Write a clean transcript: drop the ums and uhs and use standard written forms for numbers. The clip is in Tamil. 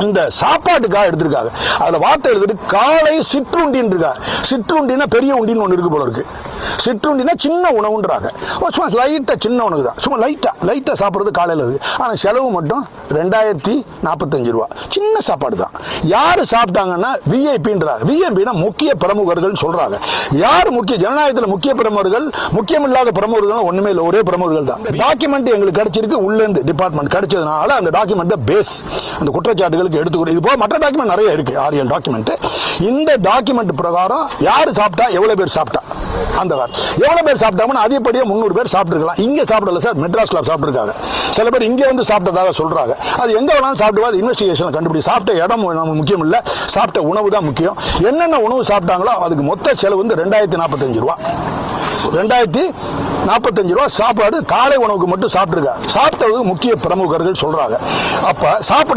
இந்த சாப்பாட்டுக்காக எடுத்திருக்காங்க. அதில் வார்த்தை எழுதிட்டு காலை சிற்றுண்டின்னு இருக்கா. சிற்றுண்டினா பெரிய உண்டின்னு ஒன்று இருக்கு போல இருக்கு. சிற்றுண்டினா சின்ன உணவுன்றாங்க. சும்மா லைட்டாக சின்ன உணவு தான், சும்மா லைட்டாக சாப்பிட்றது காலையில் இருக்குது. ஆனால் செலவு மட்டும் 2045 ரூபா. சின்ன சாப்பாடு தான். யார் சாப்பிட்டாங்கன்னா விஐபின்றாங்க. விஐபினா முக்கிய பிரமுகர்கள் சொல்கிறாங்க. யார் முக்கிய ஜனநாயகத்தில் முக்கிய பிரமுகர்கள், முக்கியமில்லாத பிரமுகர்கள் ஒன்றுமே இல்லை, ஒரே பிரமுகர்கள் தான். டாக்குமெண்ட் எங்களுக்கு கிடைச்சிருக்கு, உள்ளேருந்து டிபார்ட்மெண்ட் கிடைச்சதுனால அந்த டாக்குமெண்ட் பேஸ் அந்த குற்றச்சாட்டுகளுக்கு எடுத்துக்கொடு. இது போக மற்ற டாக்குமெண்ட் நிறைய இருக்கு, 6-7 டாக்குமெண்ட். இந்த டாக்குமெண்ட் பிரகாரம் யார் சாப்பிட்டா, எவ்வளோ பேர் சாப்பிட்டா, அந்த எவ்வளவு பேர் சாப்பிட்டாங்கன்னா அதிகப்படியாக 300 பேர் சாப்பிட்டுருக்கலாம். இங்கே சாப்பிடல சார், மெட்ராஸ்ல சாப்பிட்டுருக்காங்க. சில பேர் இங்கே வந்து சாப்பிட்டதாக சொல்றாங்க. அது எங்க வேணாலும் சாப்பிட்டு அது இன்வெஸ்டிகேஷன் கண்டுபிடி. சாப்பிட்ட இடம் நமக்கு முக்கியம் இல்லை, சாப்பிட்ட உணவு தான் முக்கியம். என்னென்ன உணவு சாப்பிட்டாங்களோ அதுக்கு மொத்த செலவு வந்து 2045 ரூபா. 2045 ரூபா சாப்பாடு காலை உணவுக்கு மட்டும் சாப்பிட்டுருக்காங்க. சாப்பிட்டது முக்கிய பிரமுகர்கள் சொல்றாங்க. அப்ப சாப்பிட